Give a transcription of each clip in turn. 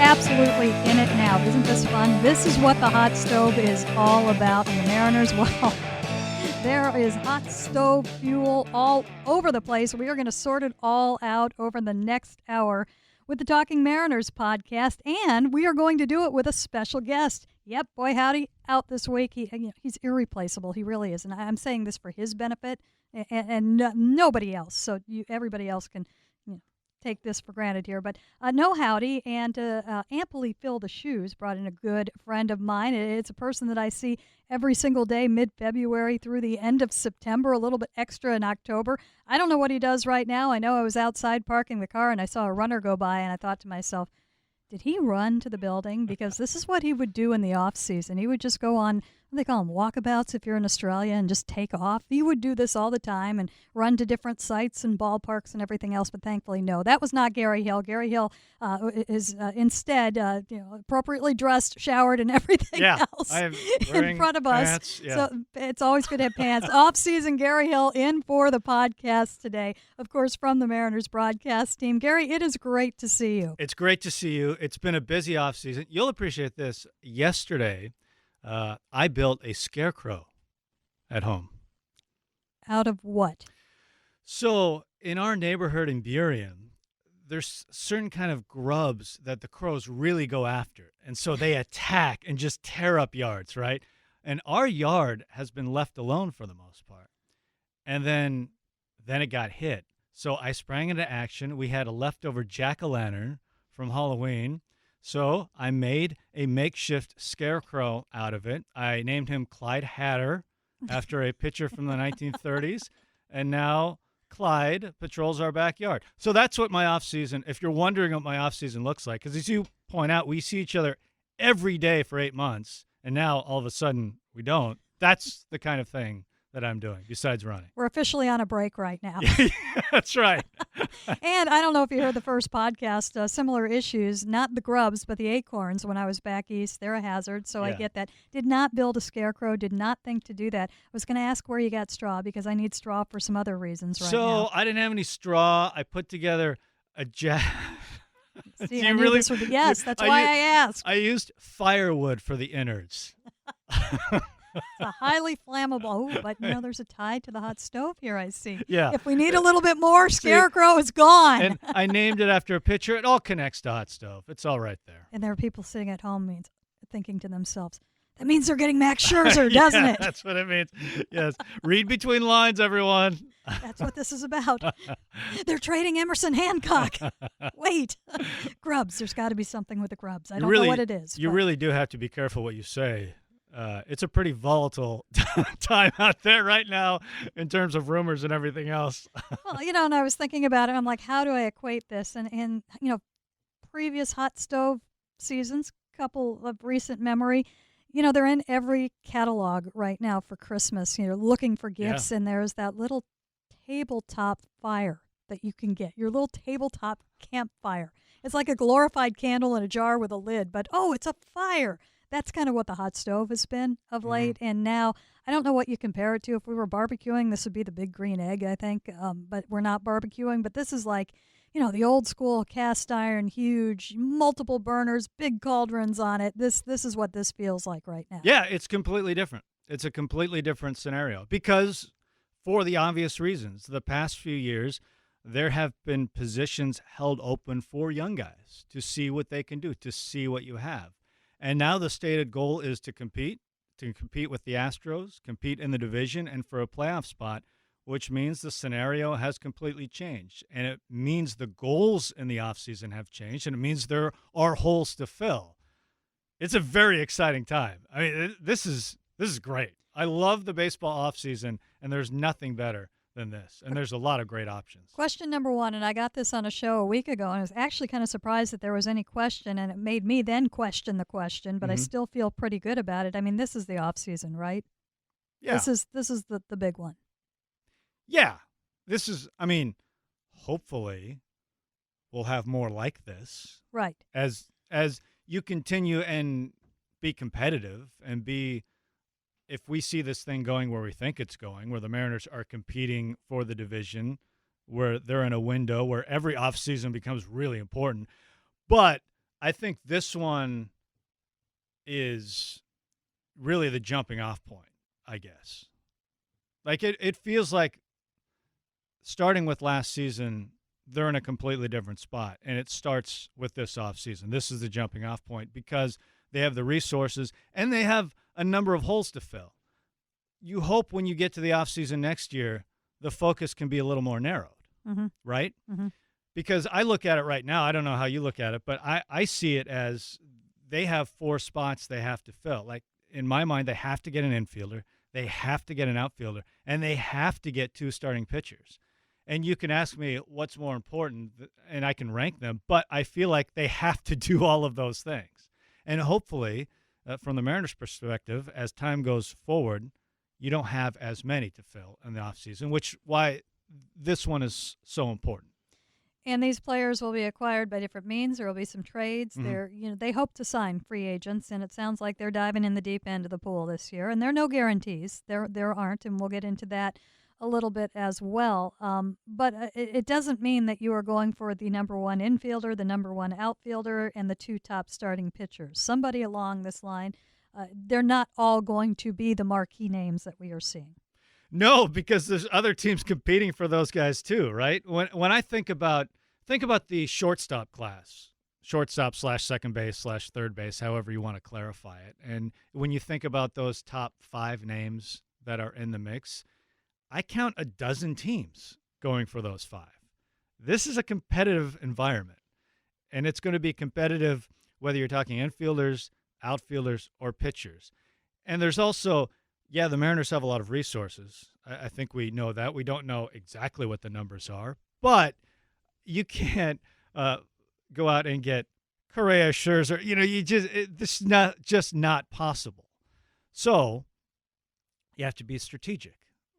absolutely in it now. Isn't this fun? This is what the hot stove is all about. And the Mariners, well, there is hot stove fuel all over the place. We are going to sort it all out over the next hour with the Talking Mariners podcast, and we are going to do it with a special guest. Yep, boy howdy, out this week. He's irreplaceable. He really is, and I'm saying this for his benefit and nobody else. So everybody else can take this for granted here. But no howdy, and to amply fill the shoes, brought in a good friend of mine. It's a person that I see every single day, mid-February through the end of September, a little bit extra in October. I don't know what he does right now. I know I was outside parking the car, and I saw a runner go by, and I thought to myself, did he run to the building? Because this is what he would do in the off season. He would just go on, what do they call them, walkabouts if you're in Australia, and just take off. He would do this all the time and run to different sites and ballparks and everything else, but thankfully, no. That was not Gary Hill. Gary Hill is instead appropriately dressed, showered, and everything else in front of us. Pants, yeah. So it's always good to have pants. Off-season Gary Hill in for the podcast today, of course, from the Mariners broadcast team. Gary, it is great to see you. It's great to see you. It's been a busy off season. You'll appreciate this. Yesterday, I built a scarecrow at home. Out of what? So in our neighborhood in Burien, there's certain kind of grubs that the crows really go after. And so they attack and just tear up yards, right? And our yard has been left alone for the most part. And then it got hit. So I sprang into action. We had a leftover jack-o'-lantern from Halloween. So I made a makeshift scarecrow out of it. I named him Clyde Hatter after a pitcher from the 1930s. And now Clyde patrols our backyard. So that's what my off-season, if you're wondering what my off-season looks like, because as you point out, we see each other every day for 8 months, and now all of a sudden we don't. That's the kind of thing that I'm doing besides running. We're officially on a break right now. That's right. And I don't know if you heard the first podcast, similar issues, not the grubs, but the acorns when I was back east. They're a hazard, so I get that. Did not build a scarecrow, did not think to do that. I was going to ask where you got straw because I need straw for some other reasons right now. So I didn't have any straw. I put together a jack. See, I knew this would be, yes, that's why I asked. I used firewood for the innards. It's a highly flammable. Ooh, but there's a tie to the hot stove here, I see. Yeah. If we need a little bit more, scarecrow is gone. And I named it after a pitcher. It all connects to hot stove. It's all right there. And there are people sitting at home thinking to themselves, that means they're getting Max Scherzer, doesn't it? That's what it means. Yes. Read between lines, everyone. That's what this is about. They're trading Emerson Hancock. Wait. Grubs. There's got to be something with the grubs. I don't know what it is. You really do have to be careful what you say. It's a pretty volatile time out there right now in terms of rumors and everything else. Well, and I was thinking about it. I'm like, how do I equate this? And previous hot stove seasons, couple of recent memory, they're in every catalog right now for Christmas. Looking for gifts, and there's that little tabletop fire that you can get, your little tabletop campfire. It's like a glorified candle in a jar with a lid, but it's a fire. That's kind of what the hot stove has been of late. And now, I don't know what you compare it to. If we were barbecuing, this would be the big green egg, I think. But we're not barbecuing. But this is like, the old school cast iron, huge, multiple burners, big cauldrons on it. This is what this feels like right now. Yeah, it's completely different. It's a completely different scenario because for the obvious reasons, the past few years, there have been positions held open for young guys to see what they can do, to see what you have. And now the stated goal is to compete with the Astros, compete in the division, and for a playoff spot, which means the scenario has completely changed. And it means the goals in the offseason have changed, and it means there are holes to fill. It's a very exciting time. I mean, this is great. I love the baseball offseason, and there's nothing better than this. And there's a lot of great options. Question number one, and I got this on a show a week ago, and I was actually kind of surprised that there was any question, and it made me then question the question, but I still feel pretty good about it. I mean, this is the off season, right? Yeah. This is the big one. Yeah. This is, hopefully we'll have more like this. Right. As you continue and be competitive and if we see this thing going where we think it's going, where the Mariners are competing for the division, where they're in a window where every offseason becomes really important. But I think this one is really the jumping off point, I guess. Like it feels like starting with last season, they're in a completely different spot. And it starts with this offseason. This is the jumping off point because they have the resources and they have a number of holes to fill. You hope when you get to the offseason next year, the focus can be a little more narrowed, right? Because I look at it right now. I don't know how you look at it, but I see it as they have 4 spots they have to fill. Like, in my mind, they have to get an infielder, they have to get an outfielder, and they have to get 2 starting pitchers. And you can ask me what's more important, and I can rank them, but I feel like they have to do all of those things. And hopefully, from the Mariners' perspective, as time goes forward, you don't have as many to fill in the offseason, which why this one is so important. And these players will be acquired by different means. There will be some trades. They hope to sign free agents, and it sounds like they're diving in the deep end of the pool this year. And there are no guarantees. There aren't, and we'll get into that a little bit as well. But it doesn't mean that you are going for the number 1 infielder, the number 1 outfielder, and the 2 top starting pitchers. Somebody along this line. They're not all going to be the marquee names that we are seeing. No, because there's other teams competing for those guys too, right? When I think about the shortstop class, shortstop / second base / third base, however you want to clarify it. And when you think about those top 5 names that are in the mix, I count a dozen teams going for those 5. This is a competitive environment, and it's going to be competitive whether you're talking infielders, outfielders, or pitchers. And there's also, the Mariners have a lot of resources. I think we know that. We don't know exactly what the numbers are, but you can't go out and get Correa, Scherzer. This is not possible. So you have to be strategic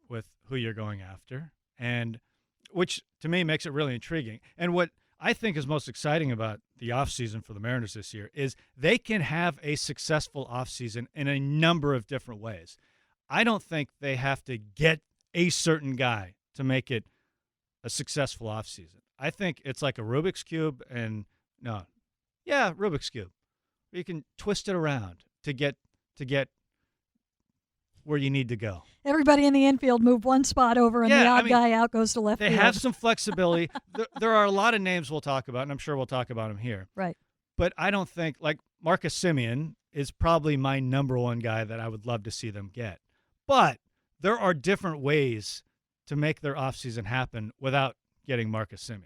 with who you're going after, and which to me makes it really intriguing. And what I think is most exciting about the offseason for the Mariners this year is they can have a successful offseason in a number of different ways. I don't think they have to get a certain guy to make it a successful offseason. I think it's like a Rubik's Cube Rubik's Cube. You can twist it around to get where you need to go. Everybody in the infield move one spot over, and the odd guy out goes to left field. They have some flexibility. There are a lot of names we'll talk about, and I'm sure we'll talk about them here. Right. But I don't think, like, Marcus Semien is probably my number 1 guy that I would love to see them get. But there are different ways to make their offseason happen without getting Marcus Semien.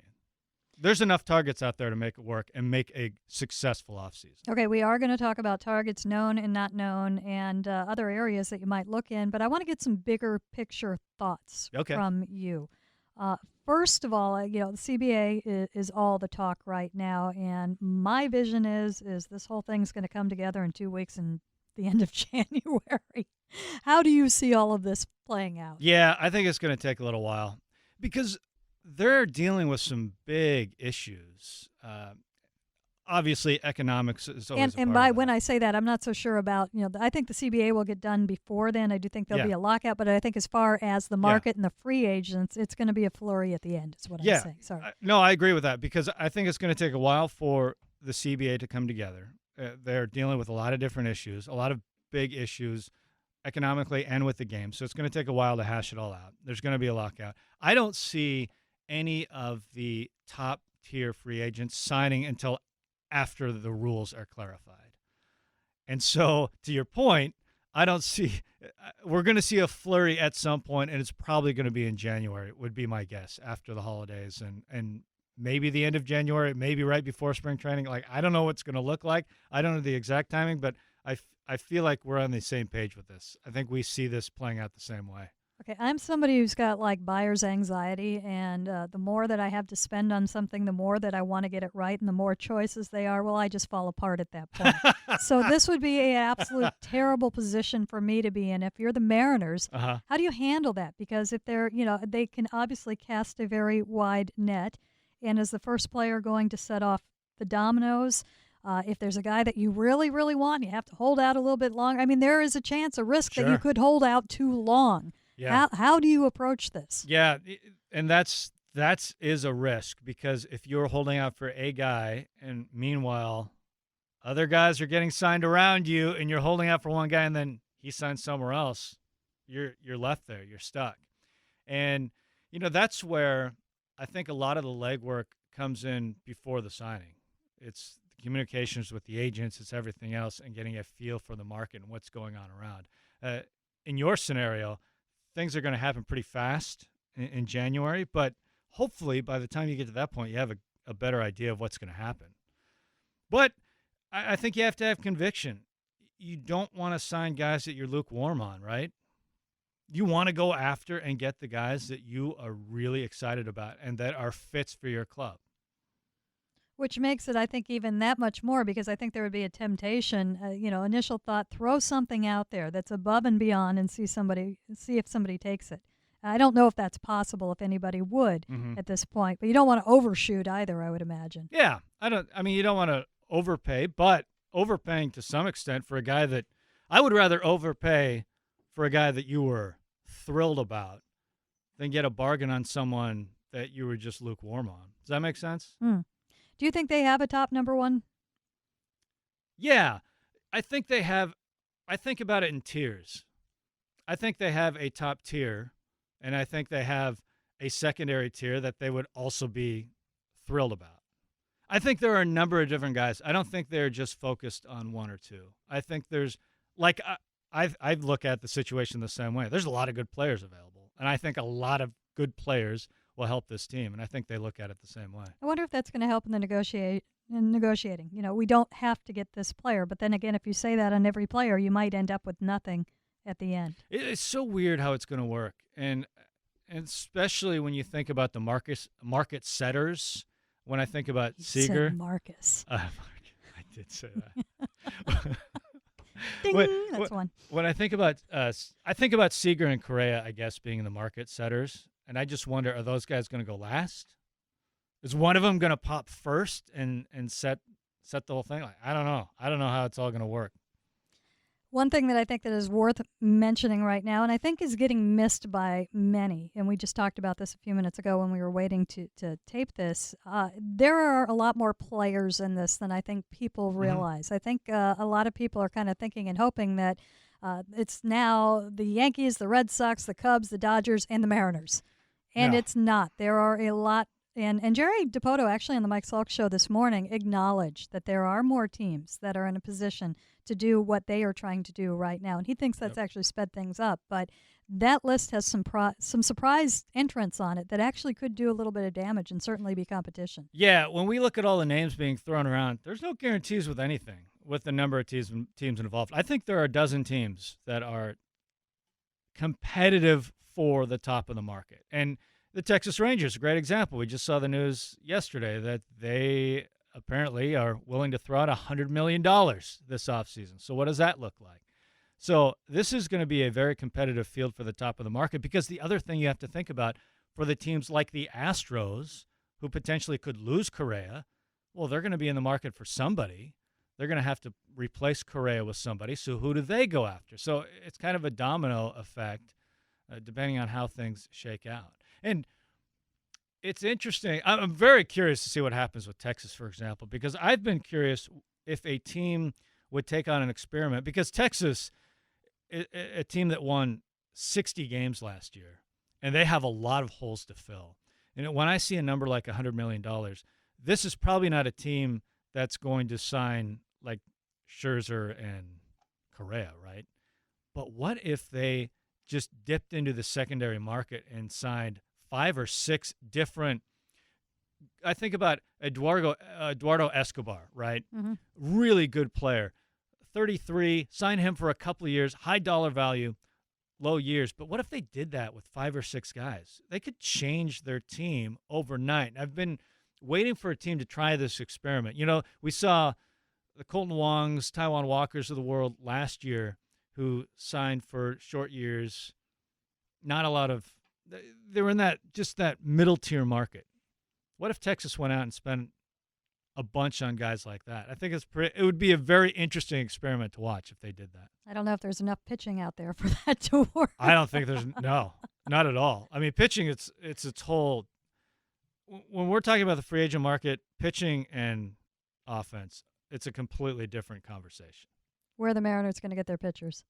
There's enough targets out there to make it work and make a successful offseason. Okay, we are going to talk about targets known and not known and other areas that you might look in, but I want to get some bigger picture thoughts from you. First of all, the CBA is all the talk right now, and my vision is this whole thing's going to come together in 2 weeks and the end of January. How do you see all of this playing out? Yeah, I think it's going to take a little while because they're dealing with some big issues. Obviously, economics is always and by when I say that, I'm not so sure about, I think the CBA will get done before then. I do think there'll be a lockout, but I think as far as the market and the free agents, it's going to be a flurry at the end is what I'm saying. Sorry. No, I agree with that because I think it's going to take a while for the CBA to come together. They're dealing with a lot of different issues, a lot of big issues economically and with the game. So it's going to take a while to hash it all out. There's going to be a lockout. I don't see any of the top-tier free agents signing until after the rules are clarified. And so, to your point, I don't see – we're going to see a flurry at some point, and it's probably going to be in January, would be my guess, after the holidays and maybe the end of January, maybe right before spring training. Like, I don't know what it's going to look like. I don't know the exact timing, but I feel like we're on the same page with this. I think we see this playing out the same way. Okay, I'm somebody who's got like buyer's anxiety, and the more that I have to spend on something, the more that I want to get it right, and the more choices they are, well, I just fall apart at that point. So this would be an absolute terrible position for me to be in. If you're the Mariners, how do you handle that? Because if they're, they can obviously cast a very wide net, and as the first player going to set off the dominoes, if there's a guy that you really, really want, you have to hold out a little bit longer. I mean, there is a risk that you could hold out too long. Yeah. How do you approach this? Yeah, and that is a risk because if you're holding out for a guy and meanwhile other guys are getting signed around you, and you're holding out for one guy, and then he signs somewhere else. You're left there. You're stuck. And, that's where I think a lot of the legwork comes in before the signing. It's the communications with the agents, it's everything else, and getting a feel for the market and what's going on around. In your scenario, things are going to happen pretty fast in January, but hopefully by the time you get to that point, you have a better idea of what's going to happen. But I think you have to have conviction. You don't want to sign guys that you're lukewarm on, right? You want to go after and get the guys that you are really excited about and that are fits for your club. Which makes it, I think, even that much more, because I think there would be a temptation, initial thought, throw something out there that's above and beyond and see if somebody takes it. I don't know if that's possible, if anybody would at this point, but you don't want to overshoot either, I would imagine. Yeah, you don't want to overpay, but overpaying to some extent for a guy that I would rather overpay for a guy that you were thrilled about than get a bargain on someone that you were just lukewarm on. Does that make sense? Do you think they have a top number one? Yeah, I think they have. I think about it in tiers. I think they have a top tier, and I think they have a secondary tier that they would also be thrilled about. I think there are a number of different guys. I don't think they're just focused on one or two. I think there's, like, I look at the situation the same way. There's a lot of good players available, and I think a lot of good players will help this team, and I think they look at it the same way. I wonder if that's going to help in the negotiating. We don't have to get this player, but then again, if you say that on every player, you might end up with nothing at the end. It's so weird how it's going to work, and especially when you think about the market setters. When I think about Seager, Marcus. I did say that. Ding, that's one. When I think about Seager and Correa, I guess, being the market setters, and I just wonder, are those guys going to go last? Is one of them going to pop first and set the whole thing? Like, I don't know. I don't know how it's all going to work. One thing that I think that is worth mentioning right now, and I think is getting missed by many, and we just talked about this a few minutes ago when we were waiting to tape this, there are a lot more players in this than I think people realize. I think a lot of people are kind of thinking and hoping that it's now the Yankees, the Red Sox, the Cubs, the Dodgers, and the Mariners. And it's not. There are a lot. And Jerry DiPoto, actually on the Mike Salk show this morning, acknowledged that there are more teams that are in a position to do what they are trying to do right now. And he thinks that's actually sped things up. But that list has some surprise entrants on it that actually could do a little bit of damage and certainly be competition. Yeah, when we look at all the names being thrown around, there's no guarantees with anything, with the number of teams involved. I think there are a dozen teams that are competitive for the top of the market. And the Texas Rangers, a great example. We just saw the news yesterday that they apparently are willing to throw out $100 million this offseason. So what does that look like? So this is going to be a very competitive field for the top of the market, because the other thing you have to think about for the teams like the Astros, who potentially could lose Correa, well, they're going to be in the market for somebody. They're going to have to replace Correa with somebody. So who do they go after? So it's kind of a domino effect depending on how things shake out. And it's interesting. I'm very curious to see what happens with Texas, for example, because I've been curious if a team would take on an experiment, because Texas, a team that won 60 games last year, and they have a lot of holes to fill. And when I see a number like $100 million, this is probably not a team that's going to sign like Scherzer and Correa, right? But what if they just dipped into the secondary market and signed 5 or 6 different? I think about Eduardo Escobar, right? Mm-hmm. Really good player. 33, sign him for a couple of years, high dollar value, low years. But what if they did that with 5 or 6 guys? They could change their team overnight. I've been waiting for a team to try this experiment. We saw the Colton Wongs, Taijuan Walkers of the world last year, who signed for short years. Not a lot of, they were in that middle tier market. What if Texas went out and spent a bunch on guys like that? I think it would be a very interesting experiment to watch if they did that. I don't know if there's enough pitching out there for that to work. I don't think there's, no, not at all. I mean, pitching, it's its whole, when we're talking about the free agent market, pitching and offense, it's a completely different conversation. Where are the Mariners going to get their pitchers?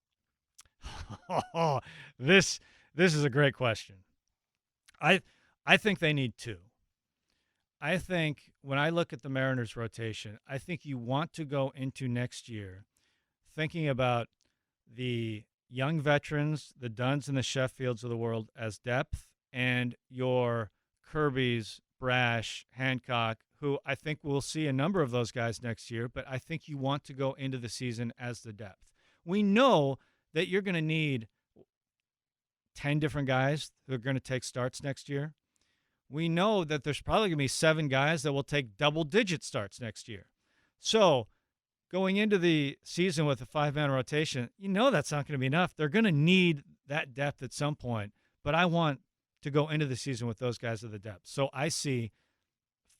this this is a great question. I think they need two. I think when I look at the Mariners rotation, I think you want to go into next year thinking about the young veterans, the Dunns and the Sheffields of the world as depth, and your Kirby's, Brash, Hancock, who I think we'll see a number of those guys next year, but I think you want to go into the season as the depth. We know that you're going to need 10 different guys who are going to take starts next year. We know that there's probably going to be 7 guys that will take double-digit starts next year. So going into the season with a 5-man rotation, you know that's not going to be enough. They're going to need that depth at some point, but I want to go into the season with those guys at the depth. So I see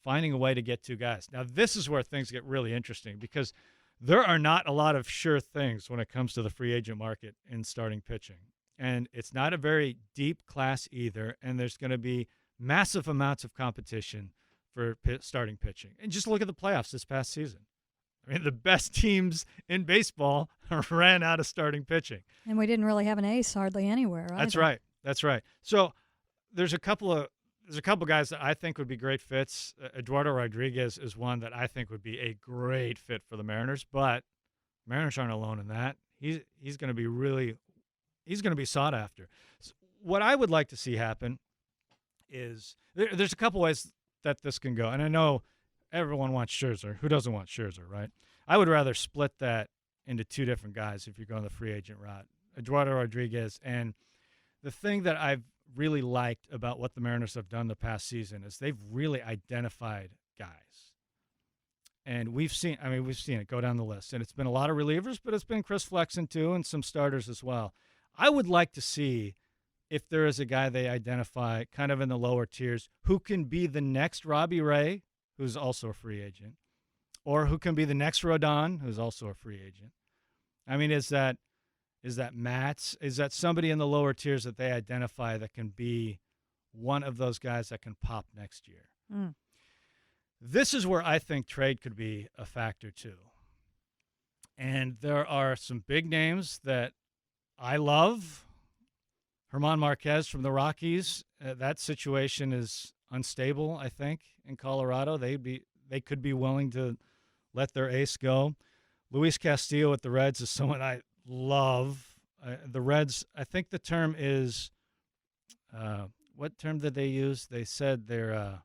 finding a way to get 2 guys. Now, this is where things get really interesting because there are not a lot of sure things when it comes to the free agent market in starting pitching. And it's not a very deep class either, and there's going to be massive amounts of competition for starting pitching. And just look at the playoffs this past season. I mean, the best teams in baseball ran out of starting pitching. And we didn't really have an ace hardly anywhere, right? That's right. That's right. So there's a couple guys that I think would be great fits. Eduardo Rodriguez is one that I think would be a great fit for the Mariners, but Mariners aren't alone in that. He's going to be sought after. So what I would like to see happen is there's a couple ways that this can go. And I know everyone wants Scherzer. Who doesn't want Scherzer, right? I would rather split that into 2 different guys if you're going the free agent route. Eduardo Rodriguez. And the thing that I've really liked about what the Mariners have done the past season is they've really identified guys. And we've seen it go down the list. And it's been a lot of relievers, but it's been Chris Flexen too and some starters as well. I would like to see if there is a guy they identify kind of in the lower tiers who can be the next Robbie Ray, who's also a free agent, or who can be the next Rodon, who's also a free agent. I mean, is that Matz? Is that somebody in the lower tiers that they identify that can be one of those guys that can pop next year? Mm. This is where I think trade could be a factor too. And there are some big names that I love. Herman Marquez from the Rockies. That situation is unstable, I think, in Colorado. They could be willing to let their ace go. Luis Castillo with the Reds is someone I love. The Reds, I think the term is, what term did they use? They said they're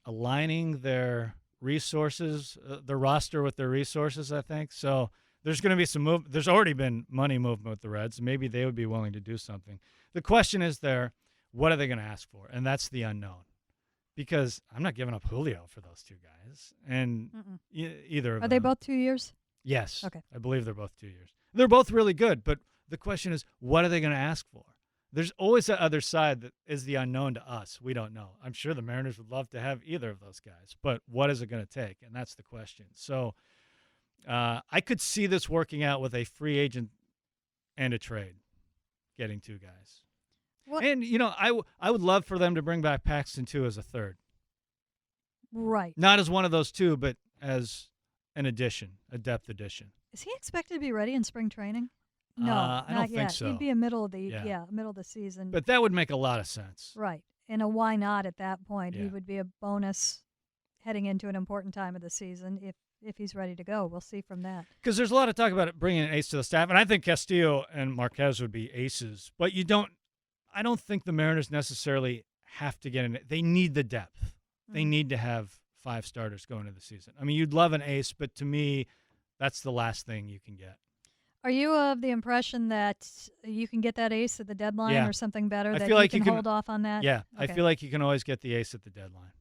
aligning their resources, the roster with their resources, I think. So there's going to be some move. There's already been money movement with the Reds. Maybe they would be willing to do something. The question is what are they going to ask for? And that's the unknown. Because I'm not giving up Julio for those 2 guys. And either of them. Are they both 2 years? Yes. Okay. I believe they're both 2 years. They're both really good, but the question is, what are they going to ask for? There's always that other side that is the unknown to us. We don't know. I'm sure the Mariners would love to have either of those guys, but what is it going to take? And that's the question. So I could see this working out with a free agent and a trade, getting 2 guys. What? And, I would love for them to bring back Paxton, too, as a third. Right. Not as one of those 2, but as an addition, a depth addition. Is he expected to be ready in spring training? No, I don't not think yet. so. He'd be a middle of the season. But that would make a lot of sense. Right. And a why not at that point? Yeah. He would be a bonus heading into an important time of the season if he's ready to go. We'll see from that. Because there's a lot of talk about bringing an ace to the staff, and I think Castillo and Marquez would be aces. But I don't think the Mariners necessarily have to get in it. They need the depth. They need to have 5 starters going into the season. I mean, you'd love an ace, but to me, that's the last thing you can get. Are you of the impression that you can get that ace at the deadline or something better, that feel like you you can can hold off on that? Yeah, Okay. I feel like you can always get the ace at the deadline.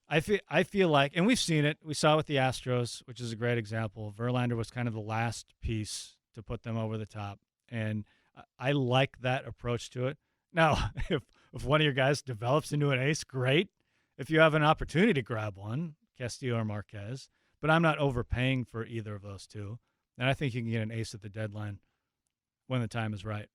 I feel like, and we've seen it. We saw it with the Astros, which is a great example. Verlander was kind of the last piece to put them over the top, and I like that approach to it. Now, if one of your guys develops into an ace, great. If you have an opportunity to grab one, Castillo or Marquez, but I'm not overpaying for either of those 2. And I think you can get an ace at the deadline when the time is right.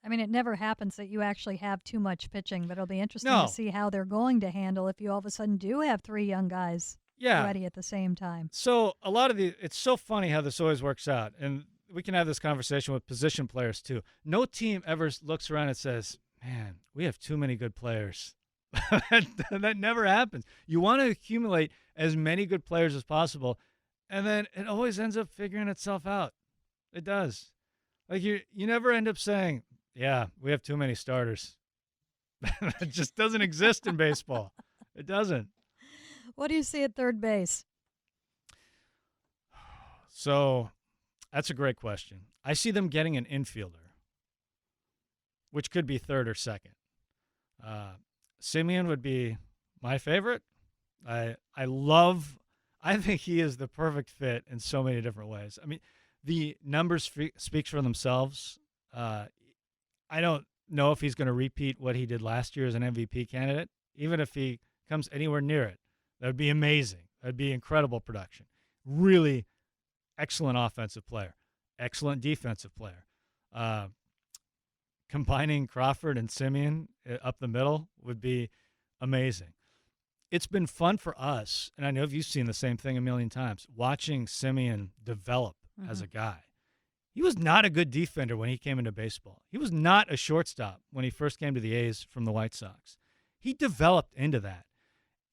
I mean, it never happens that you actually have too much pitching, but it'll be interesting No. to see how they're going to handle if you all of a sudden do have 3 young guys Yeah. ready at the same time. So a lot of it's so funny how this always works out. And we can have this conversation with position players too. No team ever looks around and says, man, we have too many good players. That never happens. You want to accumulate as many good players as possible, and then it always ends up figuring itself out. It does. Like you never end up saying, yeah, we have too many starters. That just doesn't exist in baseball. It doesn't. What do you see at third base? So that's a great question. I see them getting an infielder, which could be third or second. Simeon would be my favorite. I think he is the perfect fit in so many different ways. I mean, the numbers speaks for themselves. I don't know if he's going to repeat what he did last year as an MVP candidate. Even if he comes anywhere near it, that would be amazing. That would be incredible production. Really excellent offensive player. Excellent defensive player. Combining Crawford and Simeon up the middle would be amazing. It's been fun for us, and I know you've seen the same thing a million times, watching Simeon develop as a guy. He was not a good defender when he came into baseball. He was not a shortstop when he first came to the A's from the White Sox. He developed into that.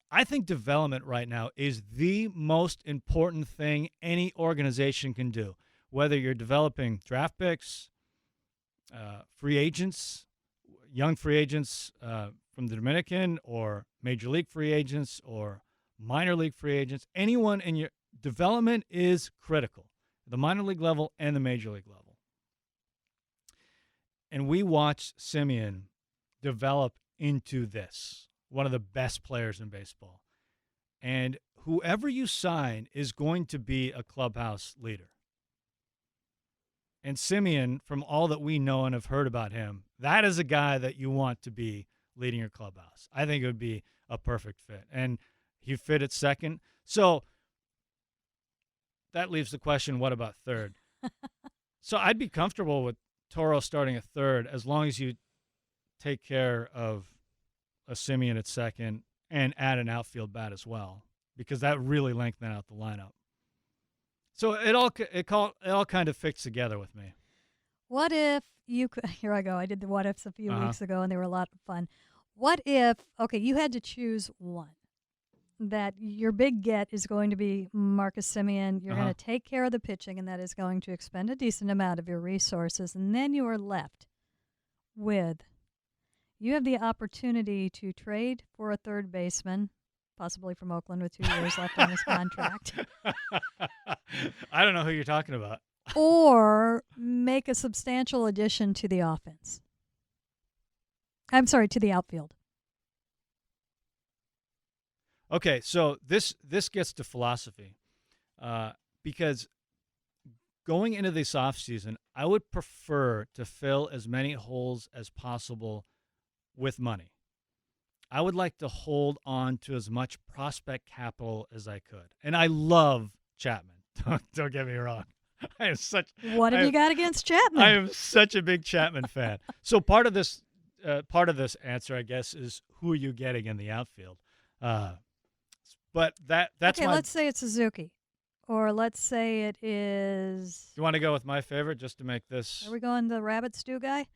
I think development right now is the most important thing any organization can do, whether you're developing draft picks, free agents, young free agents from the Dominican, or major league free agents or minor league free agents. Anyone in your development is critical, the minor league level and the major league level. And we watched Simeon develop into this, one of the best players in baseball. And whoever you sign is going to be a clubhouse leader. And Simeon, from all that we know and have heard about him, that is a guy that you want to be leading your clubhouse. I think it would be a perfect fit. And he fit at second. So that leaves the question, what about third? So I'd be comfortable with Toro starting at third as long as you take care of a Simeon at second and add an outfield bat as well, because that really lengthened out the lineup. So it all kind of fits together with me. What if you could? Here I go. I did the what ifs a few weeks ago, and they were a lot of fun. What if? Okay, you had to choose one. That your big get is going to be Marcus Simeon. You're going to take care of the pitching, and that is going to expend a decent amount of your resources. And then you are left with, you have the opportunity to trade for a third baseman, possibly from Oakland with 2 years left on his contract. I don't know who you're talking about. Or make a substantial addition to the offense. I'm sorry, to the outfield. Okay, so this gets to philosophy, because going into this offseason, I would prefer to fill as many holes as possible with money. I would like to hold on to as much prospect capital as I could. And I love Chapman. Don't get me wrong. What have you got against Chapman? I am such a big Chapman fan. So part of this answer, I guess, is who are you getting in the outfield? But that's okay. Let's say it's Suzuki, or let's say it is. You want to go with my favorite just to make this? Are we going the rabbit stew guy?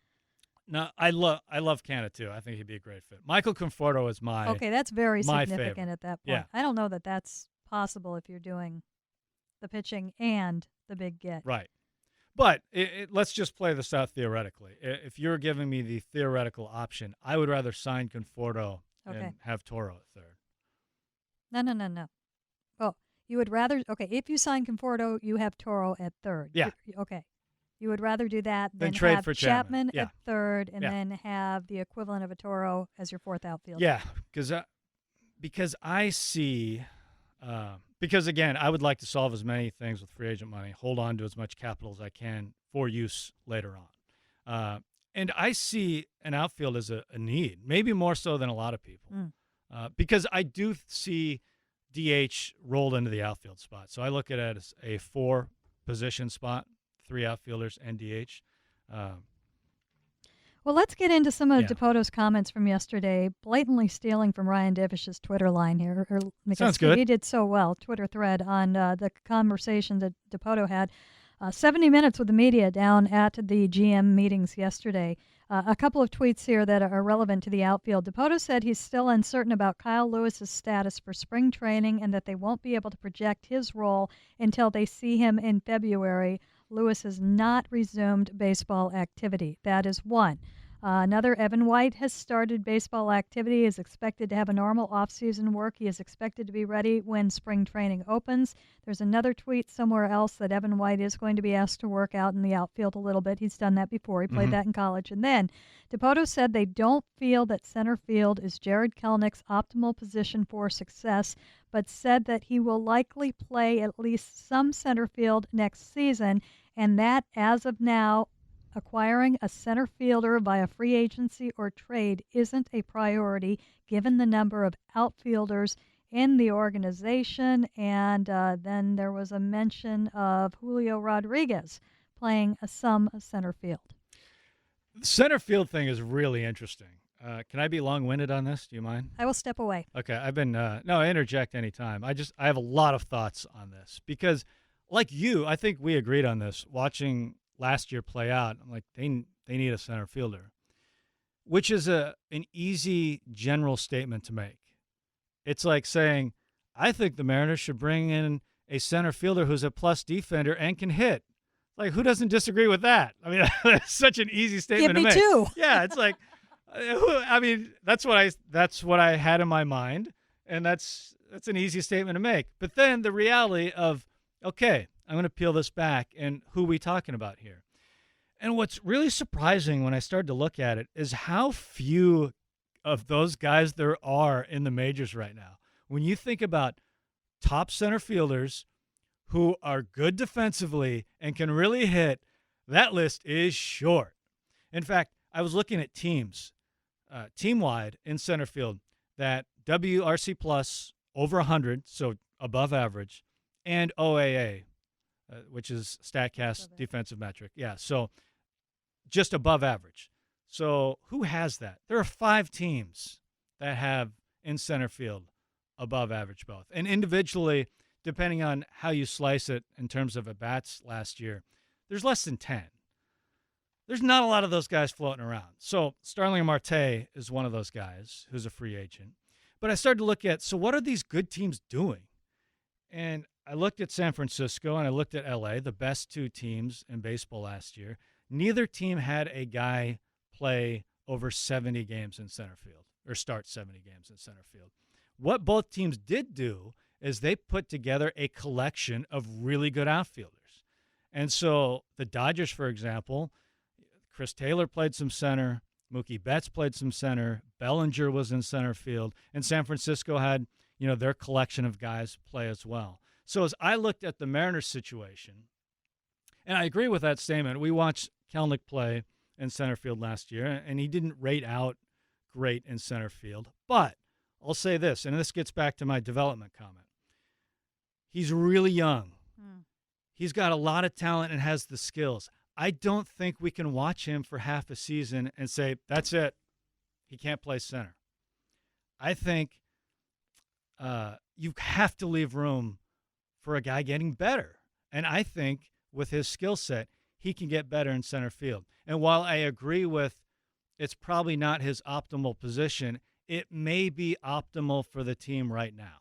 No, I love Canna too. I think he'd be a great fit. Michael Conforto is my okay. That's very significant favorite. At that point. Yeah. I don't know that that's possible if you're doing the pitching and the big get. Right. But let's just play this out theoretically. If you're giving me the theoretical option, I would rather sign Conforto and have Toro at third. No. Oh, you would rather, okay, if you sign Conforto, you have Toro at third. Yeah. Okay. You would rather do that than trade have for Chapman Yeah. at third and then have the equivalent of a Toro as your fourth outfielder. Yeah, because I see because, again, I would like to solve as many things with free agent money, hold on to as much capital as I can for use later on. And I see an outfield as a need, maybe more so than a lot of people, because I do see DH rolled into the outfield spot. So I look at it as a 4-position spot, 3 outfielders and DH. Well, let's get into some of Yeah. DePoto's comments from yesterday, blatantly stealing from Ryan Devish's Twitter line here, because Sounds good. he did so well, Twitter thread on the conversation that DePoto had. 70 minutes with the media down at the GM meetings yesterday. A couple of tweets here that are relevant to the outfield. DePoto said he's still uncertain about Kyle Lewis's status for spring training and that they won't be able to project his role until they see him in February. Lewis has not resumed baseball activity. That is one. Another, Evan White has started baseball activity, is expected to have a normal offseason work. He is expected to be ready when spring training opens. There's another tweet somewhere else that Evan White is going to be asked to work out in the outfield a little bit. He's done that before. He played that in college. And then DePoto said they don't feel that center field is Jared Kelnick's optimal position for success, but said that he will likely play at least some center field next season, and that, as of now, acquiring a center fielder via free agency or trade isn't a priority given the number of outfielders in the organization. And then there was a mention of Julio Rodriguez playing some center field. The center field thing is really interesting. Can I be long-winded on this? Do you mind? I will step away. Okay, I've been no, interject anytime. I have a lot of thoughts on this because, like you, I think we agreed on this. Watching last year play out, I'm like they need a center fielder, which is an easy general statement to make. It's like saying, I think the Mariners should bring in a center fielder who's a plus defender and can hit. Like, who doesn't disagree with that? I mean, that's such an easy statement Give me to make. two. Yeah, it's like, I mean, that's what I had in my mind, and that's an easy statement to make. But then the reality of, okay, I'm going to peel this back, and who are we talking about here? And what's really surprising when I started to look at it is how few of those guys there are in the majors right now. When you think about top center fielders who are good defensively and can really hit, that list is short. In fact, I was looking at teams, team-wide in center field, that WRC plus over 100, so above average, and OAA, which is StatCast defensive metric. Yeah, so just above average. So who has that? There are 5 teams that have in center field above average both. And individually, depending on how you slice it in terms of at-bats last year, there's less than 10. There's not a lot of those guys floating around. So Starling Marte is one of those guys who's a free agent. But I started to look at, so what are these good teams doing? And I looked at San Francisco and I looked at LA, the best 2 teams in baseball last year. Neither team had a guy play over 70 games in center field or start 70 games in center field. What both teams did do is they put together a collection of really good outfielders. And so the Dodgers, for example, Chris Taylor played some center, Mookie Betts played some center, Bellinger was in center field, and San Francisco had, their collection of guys play as well. So as I looked at the Mariners situation, and I agree with that statement, we watched Kelnick play in center field last year, and he didn't rate out great in center field. But I'll say this, and this gets back to my development comment. He's really young. He's got a lot of talent and has the skills. I don't think we can watch him for half a season and say, that's it. He can't play center. I think you have to leave room for a guy getting better. And I think with his skill set, he can get better in center field. And while I agree with it's probably not his optimal position, it may be optimal for the team right now.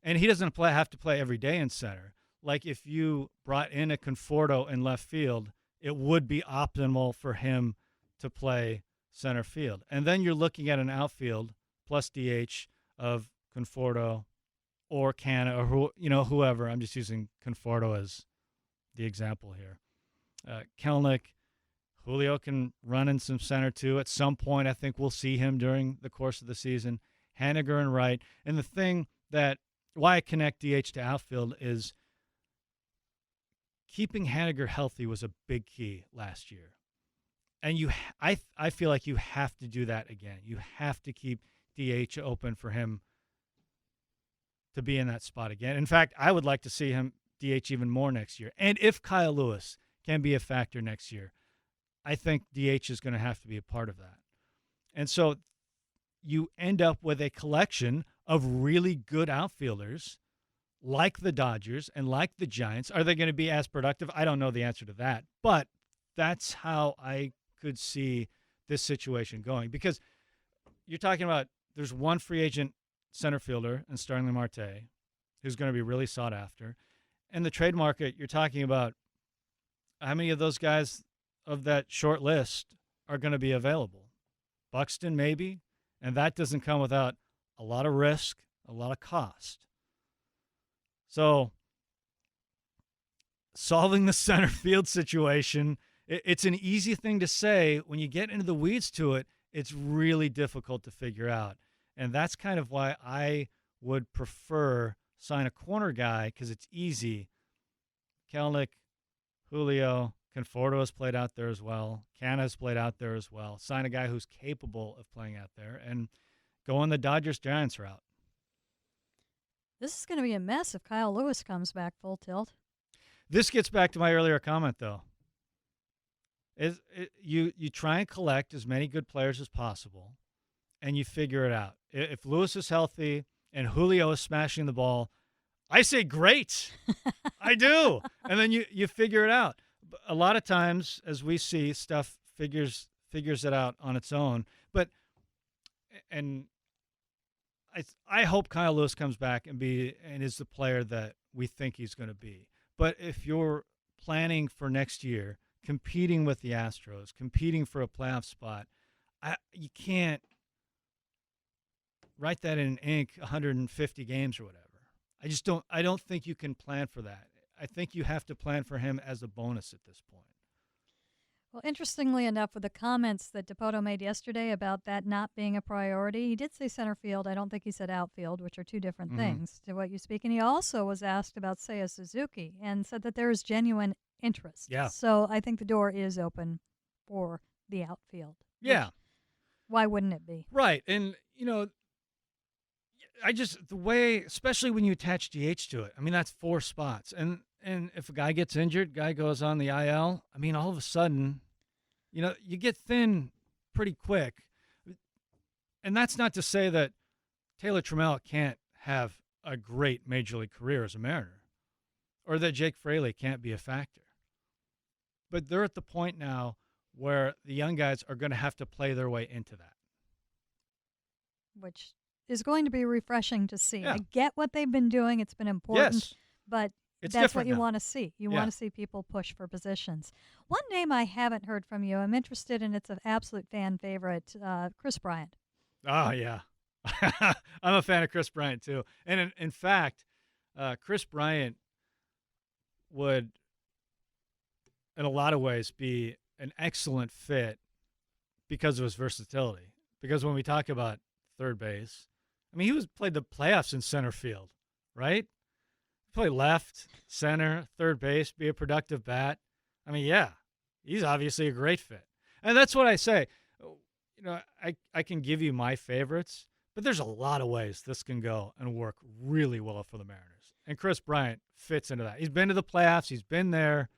And he doesn't have to play every day in center. Like if you brought in a Conforto in left field, it would be optimal for him to play center field. And then you're looking at an outfield plus DH of Conforto or Canna or whoever. I'm just using Conforto as the example here. Kelnick, Julio can run in some center too. At some point, I think we'll see him during the course of the season. Haniger and Wright. And the thing why I connect DH to outfield is keeping Haniger healthy was a big key last year. And I feel like you have to do that again. You have to keep DH open for him to be in that spot again. In fact, I would like to see him DH even more next year. And if Kyle Lewis can be a factor next year, I think DH is going to have to be a part of that. And so you end up with a collection of really good outfielders like the Dodgers and like the Giants. Are they going to be as productive? I don't know the answer to that, but that's how I could see this situation going, because you're talking about there's one free agent center fielder in Starling Marte who's going to be really sought after. And the trade market, you're talking about how many of those guys of that short list are going to be available? Buxton, maybe, and that doesn't come without a lot of risk, a lot of cost. So solving the center field situation, it's an easy thing to say. When you get into the weeds to it, it's really difficult to figure out. And that's kind of why I would prefer sign a corner guy, because it's easy. Kelnick, Julio, Conforto has played out there as well. Canna has played out there as well. Sign a guy who's capable of playing out there and go on the Dodgers-Giants route. This is going to be a mess if Kyle Lewis comes back full tilt. This gets back to my earlier comment, though. You try and collect as many good players as possible, and you figure it out. If Lewis is healthy and Julio is smashing the ball, I say great. I do. And then you figure it out. A lot of times, as we see, stuff figures it out on its own. I hope Kyle Lewis comes back and is the player that we think he's going to be. But if you're planning for next year, competing with the Astros, competing for a playoff spot, you can't write that in ink 150 games or whatever. I don't think you can plan for that. I think you have to plan for him as a bonus at this point. Well, interestingly enough, with the comments that DePoto made yesterday about that not being a priority, he did say center field. I don't think he said outfield, which are two different things to what you speak. And he also was asked about Seiya Suzuki and said that there is genuine interest. Yeah. So I think the door is open for the outfield. Yeah. Why wouldn't it be? Right. And, the way, especially when you attach DH to it, I mean, that's 4 spots. And if a guy gets injured, guy goes on the IL, I mean, all of a sudden, you get thin pretty quick. And that's not to say that Taylor Trammell can't have a great major league career as a Mariner, or that Jake Fraley can't be a factor. But they're at the point now where the young guys are going to have to play their way into that. Which is going to be refreshing to see. Yeah. I get what they've been doing. It's been important. Yes. But It's that's what different you now. want to see. You want to see people push for positions. One name I haven't heard from you, I'm interested in, it's an absolute fan favorite, Chris Bryant. Oh, yeah. I'm a fan of Chris Bryant, too. And in fact, Chris Bryant would, in a lot of ways, be an excellent fit because of his versatility. Because when we talk about third base, I mean, he played the playoffs in center field, right? Play left, center, third base, be a productive bat. I mean, yeah, he's obviously a great fit. And that's what I say. I can give you my favorites, but there's a lot of ways this can go and work really well for the Mariners. And Chris Bryant fits into that. He's been to the playoffs. He's been there.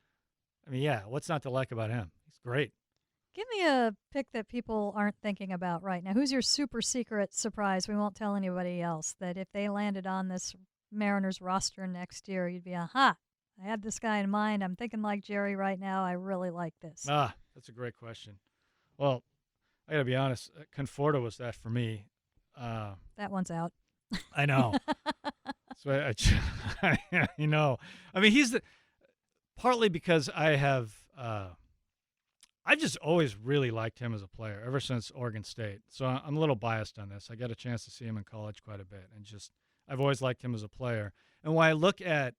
I mean, yeah, what's not to like about him? He's great. Give me a pick that people aren't thinking about right now. Who's your super secret surprise? We won't tell anybody else that if they landed on this Mariners roster next year, you'd be, aha, I had this guy in mind. I'm thinking like Jerry right now. I really like this. That's a great question. Well, I got to be honest. Conforto was that for me. That one's out. I know. So I mean, he's partly because I've just always really liked him as a player ever since Oregon State. So I'm a little biased on this. I got a chance to see him in college quite a bit, and I've always liked him as a player. And when I look at,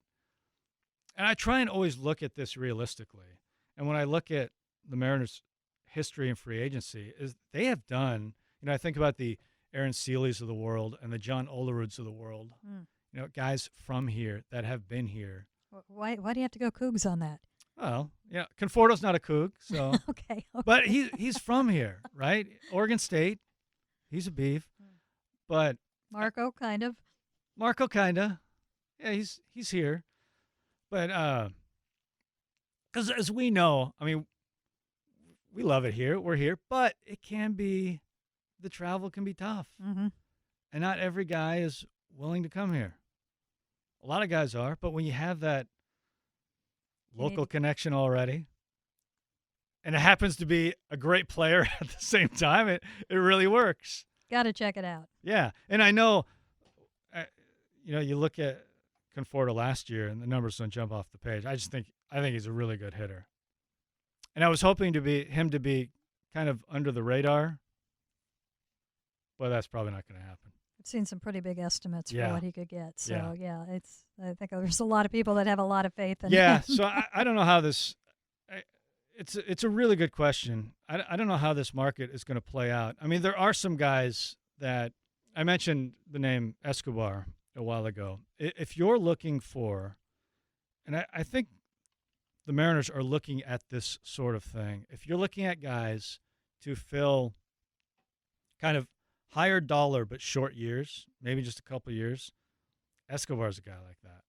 and I try and always look at this realistically, and when I look at the Mariners' history and free agency, is they have done, I think about the Aaron Seeleys of the world and the John Oleroods of the world, guys from here that have been here. Why do you have to go Cougs on that? Well, yeah, Conforto's not a Coug, so. Okay. But he's from here, right? Oregon State. He's a beef. But Marco, kind of. Yeah, he's here. But because as we know, I mean, we love it here. We're here, but the travel can be tough. Mm-hmm. And not every guy is willing to come here. A lot of guys are, but when you have that local connection already, and it happens to be a great player at the same time, it really works. Got to check it out. Yeah, and I know, you look at Conforto last year, and the numbers don't jump off the page. I think he's a really good hitter, and I was hoping to be kind of under the radar, but that's probably not going to happen. I've seen some pretty big estimates for Yeah. what he could get. So I think there's a lot of people that have a lot of faith in Yeah, him. so I don't know how this. It's a really good question. I don't know how this market is going to play out. I mean, there are some guys that I mentioned the name Escobar a while ago. If you're looking for, and I think the Mariners are looking at this sort of thing. If you're looking at guys to fill kind of higher dollar but short years, maybe just a couple years, Escobar's a guy like that.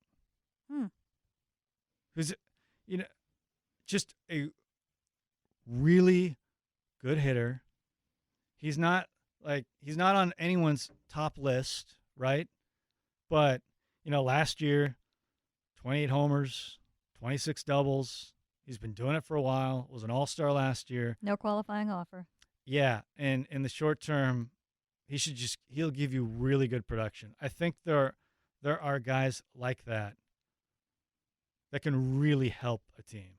Who's, just a really good hitter. He's not on anyone's top list, right? But, last year, 28 homers, 26 doubles. He's been doing it for a while. Was an all-star last year. No qualifying offer. Yeah, and in the short term, he'll give you really good production. I think there are guys like that can really help a team.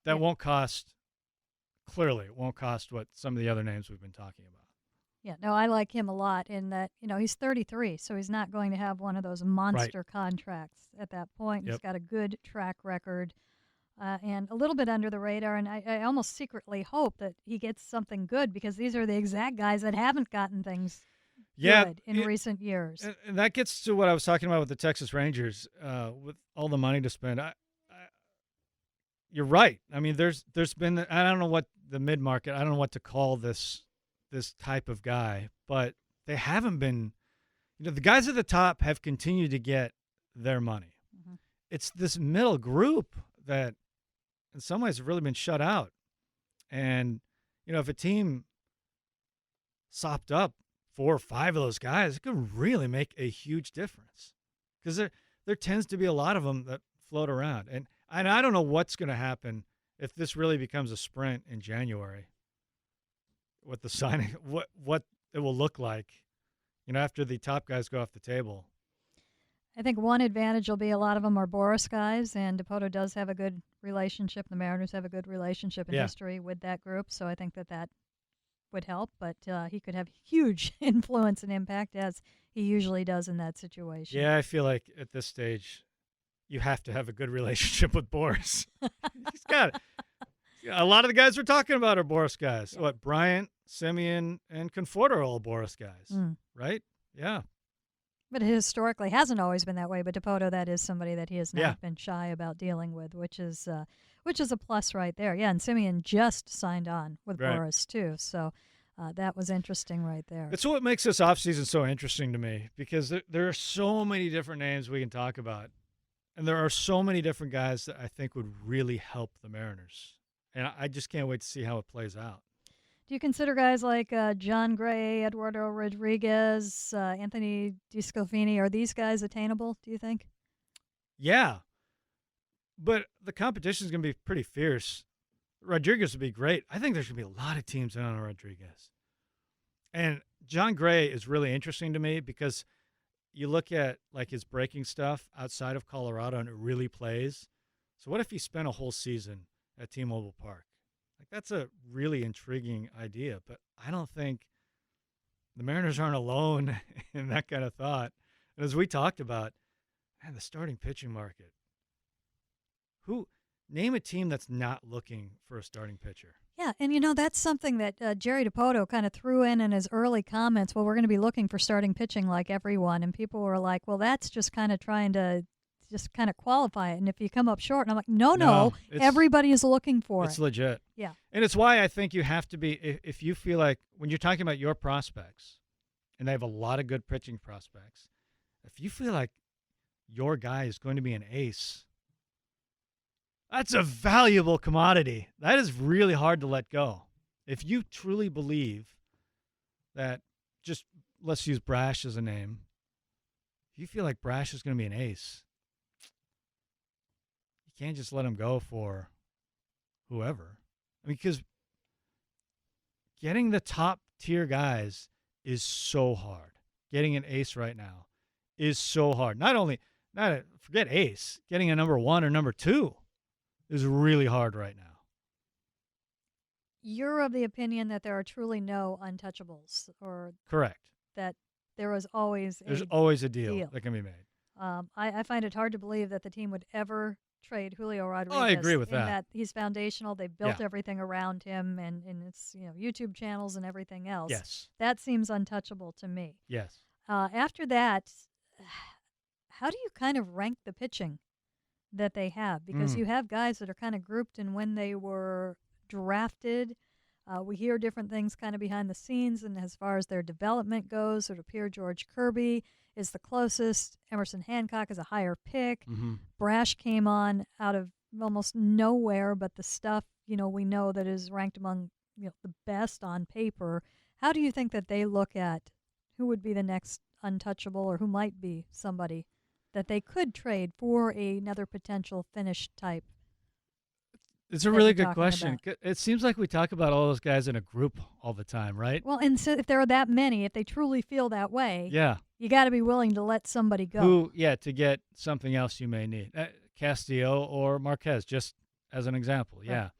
That won't cost what some of the other names we've been talking about. Yeah, no, I like him a lot in that, he's 33, so he's not going to have one of those monster contracts at that point. Yep. He's got a good track record and a little bit under the radar, and I almost secretly hope that he gets something good because these are the exact guys that haven't gotten things good in recent years. And that gets to what I was talking about with the Texas Rangers, with all the money to spend. You're right. I mean, there's been, I don't know what the mid-market, I don't know what to call this type of guy, but they haven't been, the guys at the top have continued to get their money. Mm-hmm. It's this middle group that in some ways have really been shut out. And, if a team sopped up 4 or 5 of those guys, it could really make a huge difference because there tends to be a lot of them that float around. And I don't know what's going to happen if this really becomes a sprint in January with the signing, what it will look like, after the top guys go off the table. I think one advantage will be a lot of them are Boris guys, and DePoto does have a good relationship. The Mariners have a good relationship in history with that group, so I think that would help. But he could have huge influence and impact, as he usually does in that situation. Yeah, I feel like at this stage, you have to have a good relationship with Boris. He's got it. A lot of the guys we're talking about are Boris guys. Yeah. What, Bryant, Simeon, and Conforto are all Boris guys, right? Yeah. But it historically hasn't always been that way. But DePoto, that is somebody that he has not been shy about dealing with, which is a plus right there. Yeah, and Simeon just signed on with Boris too, so that was interesting right there. It's what makes this offseason so interesting to me because there are so many different names we can talk about, and there are so many different guys that I think would really help the Mariners. And I just can't wait to see how it plays out. Do you consider guys like John Gray, Eduardo Rodriguez, Anthony DeSclafani, are these guys attainable, do you think? Yeah. But the competition is going to be pretty fierce. Rodriguez would be great. I think there's going to be a lot of teams in on Rodriguez. And John Gray is really interesting to me because you look at like his breaking stuff outside of Colorado and it really plays. So what if he spent a whole season at T-Mobile Park? Like, that's a really intriguing idea, but I don't think the Mariners aren't alone in that kind of thought. And as we talked about, man, the starting pitching market. Name a team that's not looking for a starting pitcher. Yeah, and that's something that Jerry DePoto kind of threw in his early comments. Well, we're going to be looking for starting pitching like everyone, and people were like, well, that's just kind of trying to just kind of qualify it. And if you come up short, and I'm like, no, everybody is looking for it. It's legit. Yeah. And it's why I think you have to be, if you feel like when you're talking about your prospects, and they have a lot of good pitching prospects, if you feel like your guy is going to be an ace, That's a valuable commodity. That is really hard to let go. If you truly believe that, just let's use Brash as a name. If you feel like Brash is going to be an ace, you can't just let him go for whoever. I mean, because getting the top tier guys is so hard. Getting an ace right now is so hard. Forget ace, getting a number 1 or number 2 is really hard right now. You're of the opinion that there are truly no untouchables, or Correct. that there is always There's a always a deal deal. that can be made. I find it hard to believe that the team would ever trade Julio Rodriguez. Oh, I agree with in that. he's foundational. They built Yeah. everything around him, and it's YouTube channels and everything else. Yes. That seems untouchable to me. Yes. After that, how do you kind of rank the pitching that they have? Because you have guys that are kind of grouped in when they were drafted. We hear different things kind of behind the scenes, and as far as their development goes, it would appear George Kirby is the closest. Emerson Hancock is a higher pick. Mm-hmm. Brash came on out of almost nowhere, but the stuff we know that is ranked among the best on paper. How do you think that they look at who would be the next untouchable, or who might be somebody that they could trade for another potential finished type? It's a really good question. It seems like we talk about all those guys in a group all the time, right? Well, and so if there are that many, if they truly feel that way, Yeah. you got to be willing to let somebody go. To get something else you may need. Castillo or Marquez, just as an example. Right.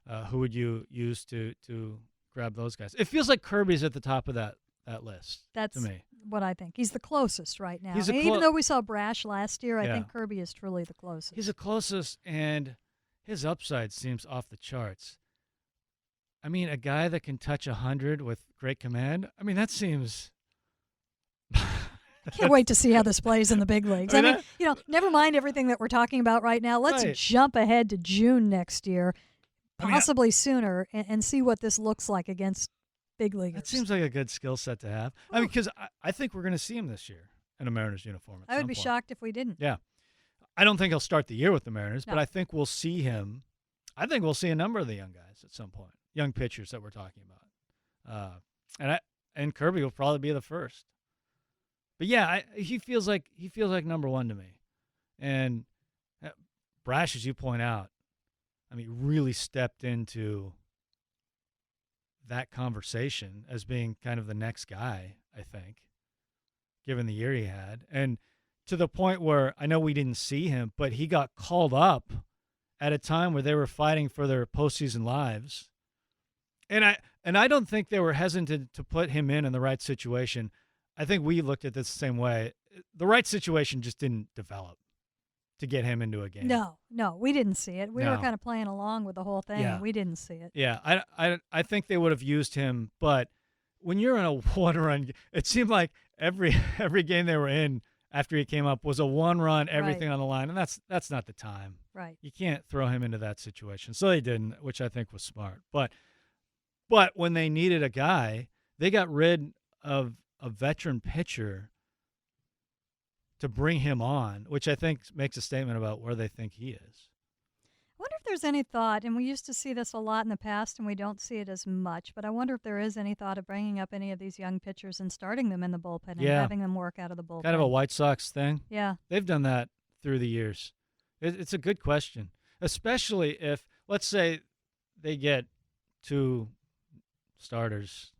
Yeah. Who would you use to grab those guys? It feels like Kirby's at the top of that list. That's to me. What I think. He's the closest right now. He's Even though we saw Brash last year, I think Kirby is truly the closest. He's the closest, and his upside seems off the charts. I mean, a guy that can touch 100 with great command, I mean, that seems... I can't wait to see how this plays in the big leagues. I mean, never mind everything that we're talking about right now. Let's jump ahead to June next year, possibly sooner, and see what this looks like against big leaguers. That seems like a good skill set to have. I mean, because I think we're going to see him this year in a Mariners uniform. I would be shocked if we didn't. Yeah. I don't think he'll start the year with the Mariners, but I think we'll see him. I think we'll see a number of the young guys at some point, young pitchers that we're talking about. And Kirby will probably be the first. But yeah, he feels like number 1 to me. And Brash, as you point out, I mean, really stepped into that conversation as being kind of the next guy, I think, given the year he had. And to the point where I know we didn't see him, but he got called up at a time where they were fighting for their postseason lives. And I don't think they were hesitant to put him in the right situation. I think we looked at this the same way. The right situation just didn't develop to get him into a game. No, we didn't see it. We were kind of playing along with the whole thing, and we didn't see it. Yeah, I think they would have used him, but when you're in a one-run, it seemed like every game they were in after he came up was a one-run, everything on the line, and that's not the time. Right. You can't throw him into that situation. So they didn't, which I think was smart. But when they needed a guy, they got rid of a veteran pitcher to bring him on, which I think makes a statement about where they think he is. I wonder if there's any thought, and we used to see this a lot in the past, and we don't see it as much, but I wonder if there is any thought of bringing up any of these young pitchers and starting them in the bullpen and having them work out of the bullpen. Kind of a White Sox thing. Yeah. They've done that through the years. It's a good question, especially if, let's say, they get 2 starters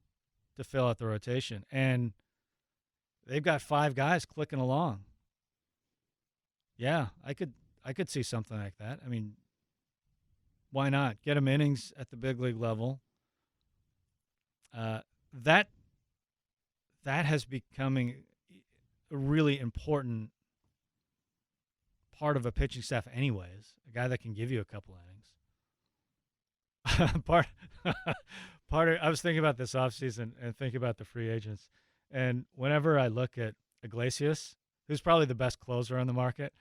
to fill out the rotation, and they've got 5 guys clicking along. Yeah, I could see something like that. I mean, why not? Get them innings at the big league level. That has becoming a really important part of a pitching staff anyways, a guy that can give you a couple innings. I was thinking about this offseason and thinking about the free agents. And whenever I look at Iglesias, who's probably the best closer on the market,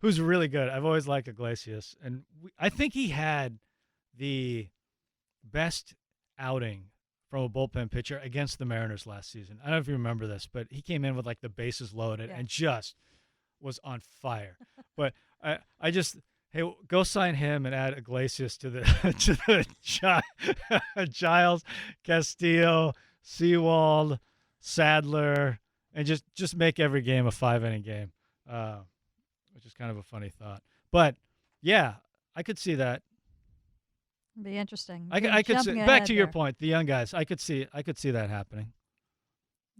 who's really good. I've always liked Iglesias. And I think he had the best outing from a bullpen pitcher against the Mariners last season. I don't know if you remember this, but he came in with like the bases loaded and just was on fire. But hey, go sign him and add Iglesias to the to the Giles, Castillo, Seawald, Sadler, and just make every game a 5-inning game, which is kind of a funny thought. But yeah, I could see that. It'd be interesting. I could see, Jumping back ahead to your there. point, the young guys. I could see that happening.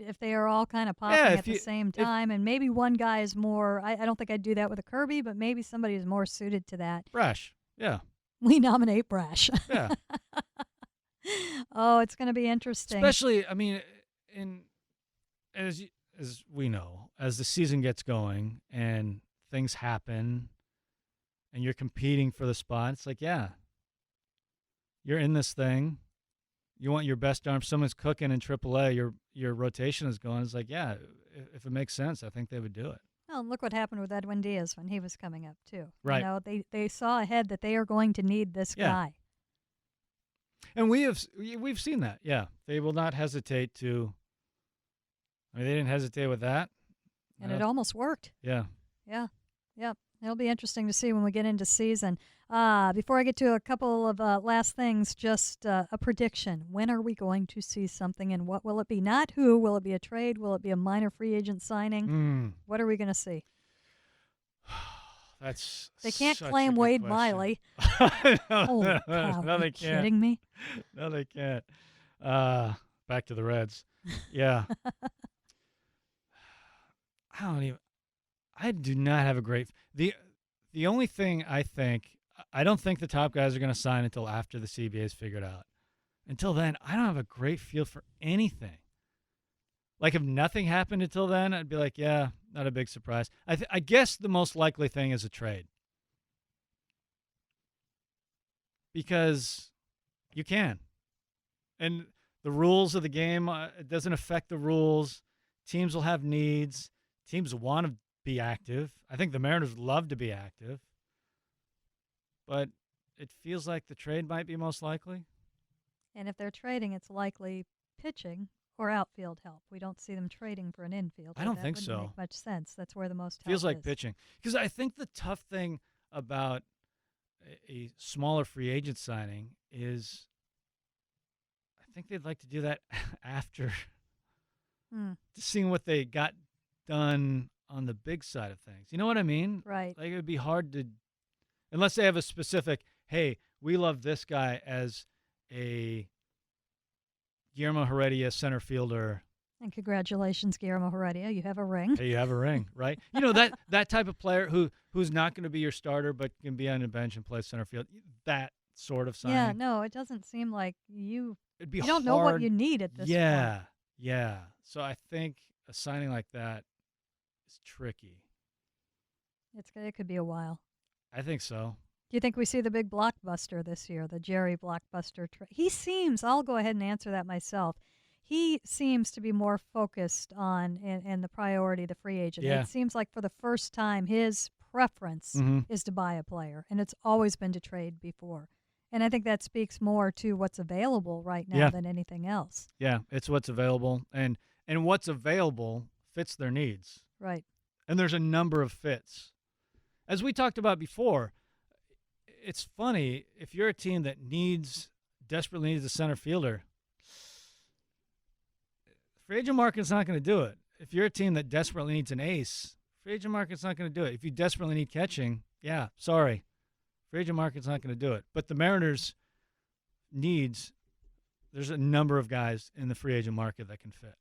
If they are all kind of popping Yeah, at the same time, and maybe one guy is more. I don't think I'd do that with a Kirby, but maybe somebody is more suited to that. Brash. Yeah. We nominate Brash. Yeah. Oh, it's going to be interesting. Especially, I mean, as we know, as the season gets going and things happen, and you're competing for the spot, it's like, yeah, you're in this thing. You want your best arm. Someone's cooking in AAA. Your rotation is going. It's like, yeah, if it makes sense, I think they would do it. Well, look what happened with Edwin Diaz when he was coming up too. Right. You know, they saw ahead that they are going to need this guy. And we've seen that. Yeah, they will not hesitate to. I mean, they didn't hesitate with that, and it almost worked. Yeah. Yeah. Yep. It'll be interesting to see when we get into season. Before I get to a couple of last things, just a prediction. When are we going to see something, and what will it be? Not who. Will it be a trade? Will it be a minor free agent signing? What are we going to see? They can't claim Wade Miley. Holy cow. No, are they you can't. kidding me? No, they can't. Back to the Reds. Yeah. I do not have a great. The only thing I don't think the top guys are going to sign until after the CBA is figured out. Until then, I don't have a great feel for anything. Like, if nothing happened until then, I'd be like, yeah, not a big surprise. I guess the most likely thing is a trade. Because you can. And the rules of the game, it doesn't affect the rules. Teams will have needs. Teams want to be active. I think the Mariners would love to be active. But it feels like the trade might be most likely. And if they're trading, it's likely pitching or outfield help. We don't see them trading for an infield. I don't think so. That wouldn't make much sense. That's where the most help feels like is. Pitching. Because I think the tough thing about a smaller free agent signing is I think they'd like to do that after seeing what they got done on the big side of things. You know what I mean? Right. Like, it would be hard to, unless they have a specific, hey, we love this guy as a Guillermo Heredia center fielder. And congratulations, Guillermo Heredia. You have a ring. Hey, you have a ring, right? You know, that type of player who's not going to be your starter but can be on the bench and play center field. That sort of signing. Yeah, no, it doesn't seem like It'd be you don't hard. know what you need at this point. Yeah. So I think a signing like that is tricky. It could be a while. I think so. Do you think we see the big blockbuster this year, the Jerry blockbuster? He seems, I'll go ahead and answer that myself. He seems to be more focused on, and the priority, the free agent. Yeah. It seems like for the first time, his preference is to buy a player, and it's always been to trade before. And I think that speaks more to what's available right now than anything else. Yeah, it's what's available, and what's available fits their needs. Right. And there's a number of fits. As we talked about before, it's funny, if you're a team that desperately needs a center fielder, free agent market's not going to do it. If you're a team that desperately needs an ace, free agent market's not going to do it. If you desperately need catching, yeah, sorry. Free agent market's not going to do it. But the Mariners' needs, there's a number of guys in the free agent market that can fit.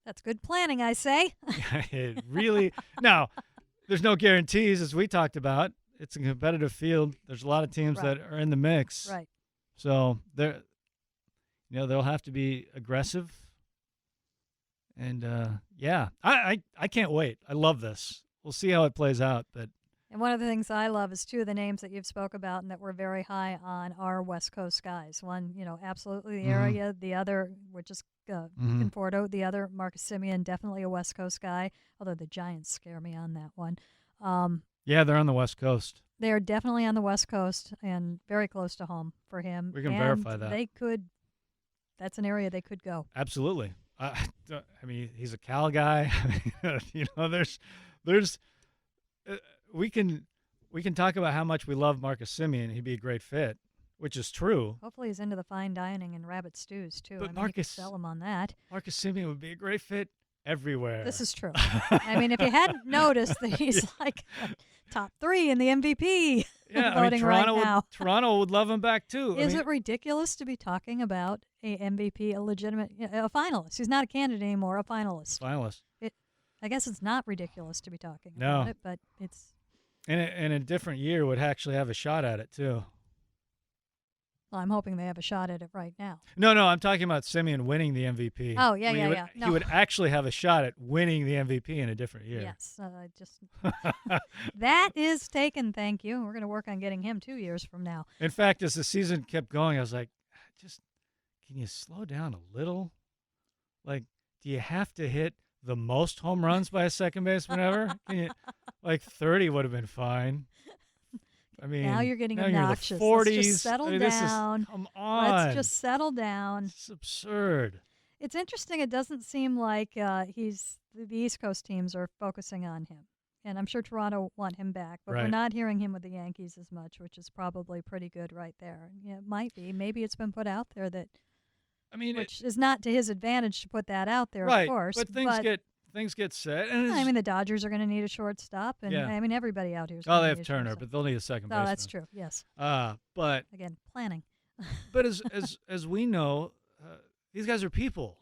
That's good planning, I say. It really – now, there's no guarantees, as we talked about. It's a competitive field. There's a lot of teams that are in the mix. Right. So they'll have to be aggressive. And I can't wait. I love this. We'll see how it plays out. And one of the things I love is two of the names that you've spoke about and that we're very high on are West Coast guys. One, absolutely the area. The other, which is Conforto. The other, Marcus Semien, definitely a West Coast guy. Although the Giants scare me on that one. Yeah, they're on the West Coast. They are definitely on the West Coast and very close to home for him. We can verify that. They could. That's an area they could go. Absolutely. I mean, he's a Cal guy. There's we can we can talk about how much we love Marcus Semien. He'd be a great fit, which is true. Hopefully he's into the fine dining and rabbit stews, too. But I mean, you could sell him on that. Marcus Semien would be a great fit everywhere. This is true. I mean, if you hadn't noticed that he's like top 3 in the MVP voting Toronto right now. Toronto would love him back too. Is it ridiculous to be talking about a MVP, a legitimate, a finalist? He's not a candidate anymore, a finalist. Finalist. I guess it's not ridiculous to be talking No. about it, but it's. In a different year would actually have a shot at it too. Well, I'm hoping they have a shot at it right now. No, I'm talking about Semien winning the MVP. Oh, yeah. He would actually have a shot at winning the MVP in a different year. Yes, that is taken, thank you. We're going to work on getting him 2 years from now. In fact, as the season kept going, I was like, can you slow down a little? Like, do you have to hit the most home runs by a second baseman ever? 30 would have been fine. I mean, now you're getting now obnoxious. You're the 40s. Let's just settle down. Come on. Let's just settle down. It's absurd. It's interesting. It doesn't seem like the East Coast teams are focusing on him. And I'm sure Toronto want him back, but we're not hearing him with the Yankees as much, which is probably pretty good right there. Yeah, it might be. Maybe it's been put out there that. I mean, which is not to his advantage to put that out there, of course. But things get set. And I mean, the Dodgers are going to need a shortstop, and I mean, everybody out here is. Oh, they have Turner, but they'll need a second baseman. Oh, that's true. Yes. But again, planning. But as we know, these guys are people,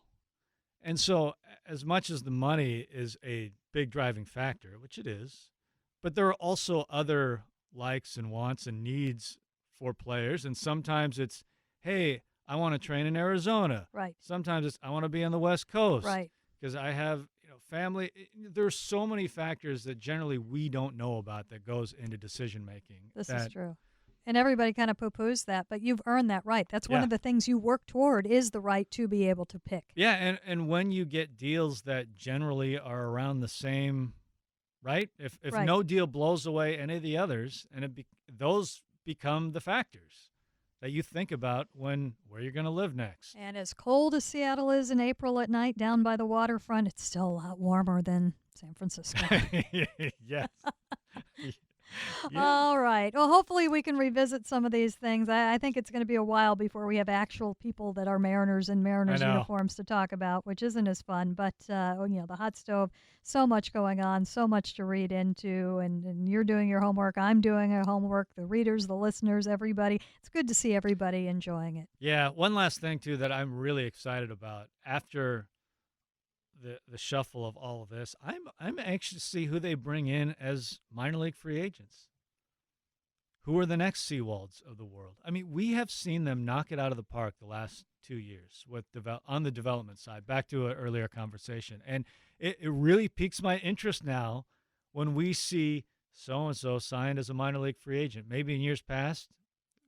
and so as much as the money is a big driving factor, which it is, but there are also other likes and wants and needs for players, and sometimes it's, hey, I want to train in Arizona. Right. Sometimes it's, I want to be on the West Coast. Right. Because I have, family. There's so many factors that generally we don't know about that goes into decision making. This is true. And everybody kind of poo-poos that, but you've earned that right. That's one of the things you work toward is the right to be able to pick. Yeah, and when you get deals that generally are around the same, right? If no deal blows away any of the others, and those become the factors that you think about where you're going to live next. And as cold as Seattle is in April at night down by the waterfront, it's still a lot warmer than San Francisco. Yes. Yeah. All right. Well, hopefully we can revisit some of these things. I think it's going to be a while before we have actual people that are Mariners in Mariners uniforms to talk about, which isn't as fun. But, the hot stove, so much going on, so much to read into, and you're doing your homework. I'm doing our homework. The readers, the listeners, everybody. It's good to see everybody enjoying it. Yeah. One last thing, too, that I'm really excited about after the shuffle of all of this, I'm anxious to see who they bring in as minor league free agents. Who are the next Seawalds of the world? I mean, we have seen them knock it out of the park the last 2 years with on the development side, back to an earlier conversation. And it really piques my interest now when we see so-and-so signed as a minor league free agent. Maybe in years past,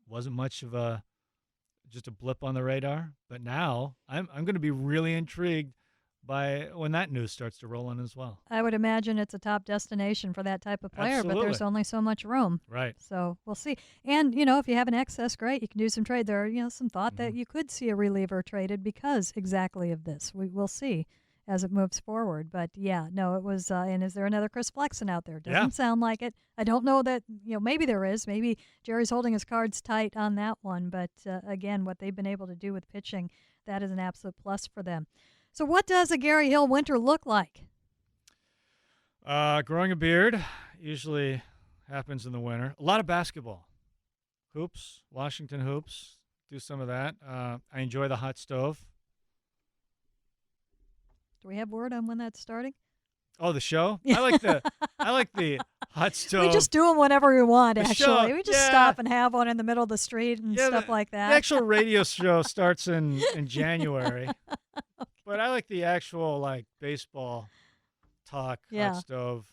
wasn't much of just a blip on the radar. But now I'm going to be really intrigued by when that news starts to roll in as well. I would imagine it's a top destination for that type of player, Absolutely. But there's only so much room. Right. So we'll see. And, if you have an excess, great, you can do some trade. There are, some thought that you could see a reliever traded because exactly of this. We will see as it moves forward. But, it was, and is there another Chris Flexen out there? Doesn't sound like it. I don't know that, maybe there is. Maybe Jerry's holding his cards tight on that one. But, again, what they've been able to do with pitching, that is an absolute plus for them. So what does a Gary Hill winter look like? Growing a beard usually happens in the winter. A lot of basketball. Hoops, Washington hoops. Do some of that. I enjoy the hot stove. Do we have word on when that's starting? Oh, the show? I like the hot stove. We just do them whenever we want, actually. Show, we just stop and have one in the middle of the street and stuff like that. The actual radio show starts in January. But I like the actual baseball talk, hot stove,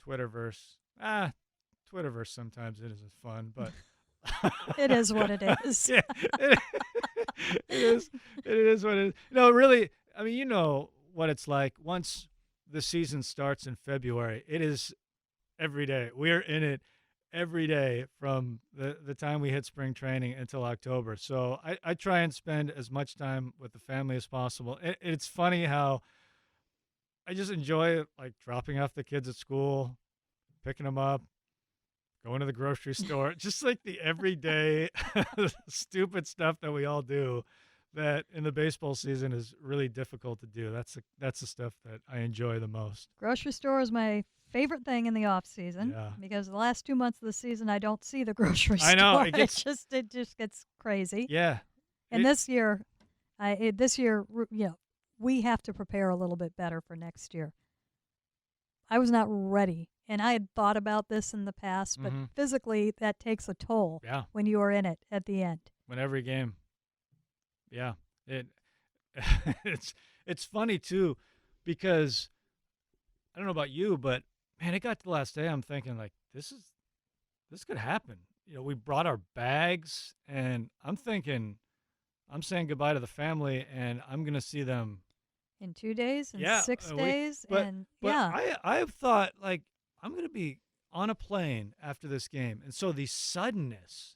Twitterverse. Twitterverse sometimes it isn't fun, but it is what it is. Yeah, it is. It is what it is. No, really. I mean, you know what it's like. Once the season starts in February, it is every day. We are in it every day from the time we hit spring training until October. So I try and spend as much time with the family as possible. It's funny how I just enjoy dropping off the kids at school, picking them up, going to the grocery store, just like the everyday stupid stuff that we all do that in the baseball season is really difficult to do. That's the stuff that I enjoy the most. Grocery store is my favorite thing in the off season Yeah. because the last 2 months of the season I don't see the grocery I know, store. it gets- it just gets crazy. Yeah. And It- this year, we have to prepare a little bit better for next year. I was not ready, and I had thought about this in the past, but Mhm. physically that takes a toll Yeah. when you are in it at the end. When every game. Yeah. It it's funny too, because I don't know about you, but man, it got to the last day. I'm thinking like this could happen. We brought our bags, and I'm thinking I'm saying goodbye to the family, and I'm gonna see them. In 2 days, in Yeah, 6 a week. days, But and but yeah. I have thought like I'm gonna be on a plane after this game, and so the suddenness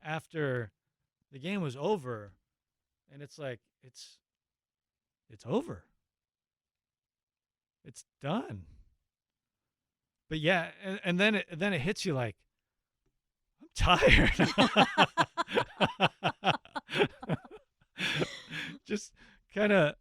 after the game was over, and it's like it's over. It's done. But yeah, and then it hits you like I'm tired. Just kind of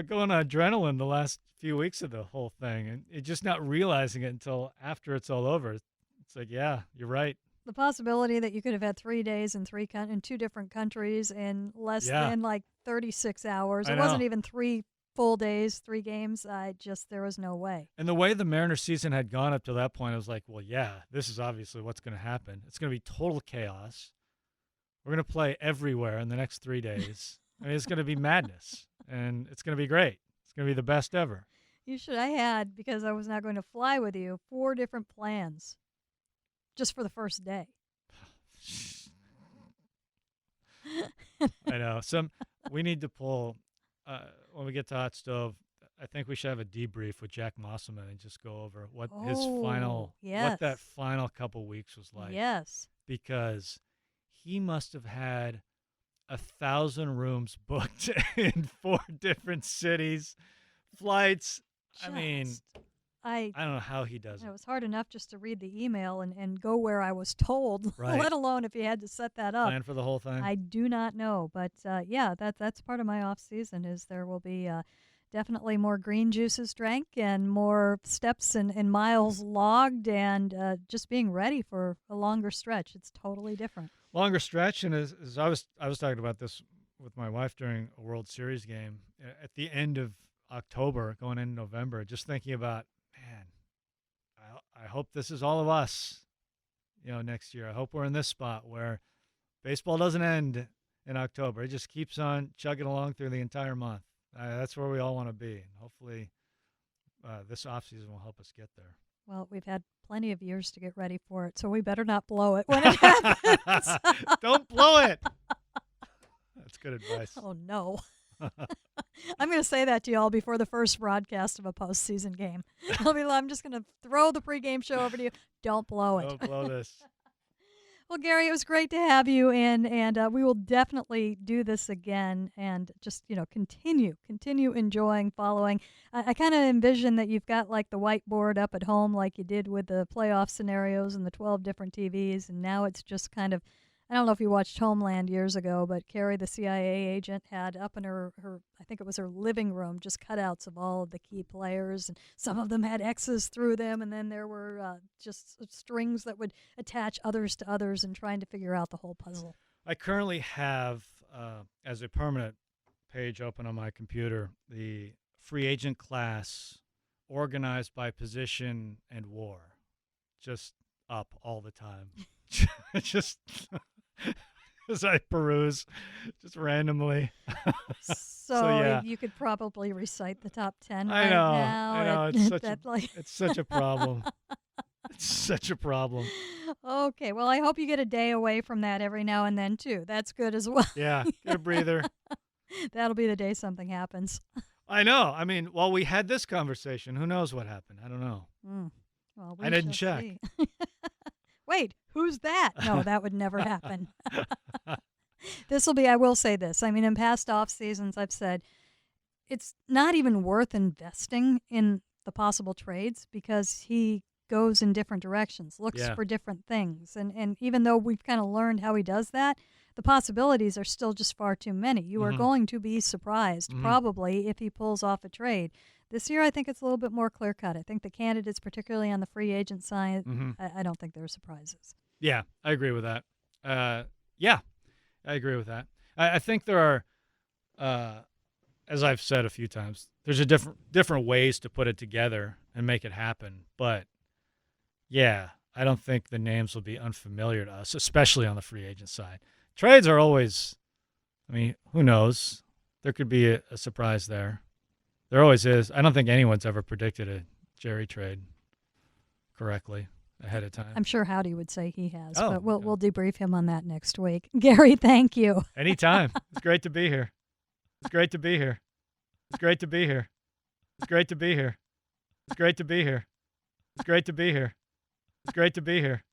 going on adrenaline the last few weeks of the whole thing, and it just not realizing it until after it's all over. It's like, yeah, you're right. The possibility that you could have had 3 days in in 2 different countries in less Yeah. than like 36 hours. I It wasn't know. even 3 full days, 3 games. There was no way. And the way the Mariners season had gone up to that point, I was like, well, yeah, this is obviously what's going to happen. It's going to be total chaos. We're going to play everywhere in the next 3 days. I mean, it's going to be madness, and it's going to be great. It's going to be the best ever. I had, because I was not going to fly with you, 4 different plans just for the first day. I know. We need to pull, when we get to Hot Stove, I think we should have a debrief with Jack Mosselman and just go over what Yes. that final couple weeks was like. Yes. Because he must have had 1,000 rooms booked in 4 different cities, flights. I mean, I don't know how he does It it. was hard enough just to read the email and go where I was told, Right. let alone if you had to set that up. Plan for the whole thing. I do not know, but yeah, that's part of my off season. Is there will be definitely more green juices drank and more steps and miles logged, and just being ready for a longer stretch. It's totally different. Longer stretch, and as I was talking about this with my wife during a World Series game at the end of October, going into November, just thinking about, man, I hope this is all of us, next year. I hope we're in this spot where baseball doesn't end in October. It just keeps on chugging along through the entire month. That's where we all want to be. And hopefully this offseason will help us get there. Well, we've had plenty of years to get ready for it, so we better not blow it when it happens. Don't blow it. That's good advice. Oh, no. I'm going to say that to y'all before the first broadcast of a postseason game. I'm just going to throw the pregame show over to you. Don't blow it. Don't blow this. Well, Gary, it was great to have you in, and we will definitely do this again and just, continue enjoying, following. I kind of envision that you've got like the whiteboard up at home like you did with the playoff scenarios and the 12 different TVs, and now it's just kind of, I don't know if you watched Homeland years ago, but Carrie, the CIA agent, had up in her I think it was her living room, just cutouts of all of the key players, and some of them had X's through them, and then there were just strings that would attach others to others, and trying to figure out the whole puzzle. I currently have, as a permanent page open on my computer, the free agent class organized by position and war, just up all the time. Just as I peruse, just randomly. So yeah. you could probably recite the top 10 I right know, now. I know. It's such a problem. It's such a problem. Okay, well, I hope you get a day away from that every now and then, too. That's good as well. Yeah, get a breather. That'll be the day something happens. I know. I mean, while we had this conversation, who knows what happened? I don't know. Well, I didn't shall check. see. Wait, who's that? No, that would never happen. I will say this. I mean, in past off seasons, I've said it's not even worth investing in the possible trades because he goes in different directions, looks Yeah. for different things. And even though we've kind of learned how he does that, the possibilities are still just far too many. You are Mhm. going to be surprised, Mhm. probably, if he pulls off a trade. This year, I think it's a little bit more clear cut. I think the candidates, particularly on the free agent side, Mhm. I don't think there are surprises. Yeah, I agree with that. Yeah, I agree with that. I think there are, as I've said a few times, there's a different ways to put it together and make it happen. But yeah, I don't think the names will be unfamiliar to us, especially on the free agent side. Trades are always, I mean, who knows? There could be a surprise there. There always is. I don't think anyone's ever predicted a Jerry trade correctly ahead of time. I'm sure Howdy would say he has, Oh, but we'll yeah. we'll debrief him on that next week. Gary, thank you. Anytime. It's great to be here. It's great to be here. It's great to be here. It's great to be here. It's great to be here. It's great to be here. It's great to be here.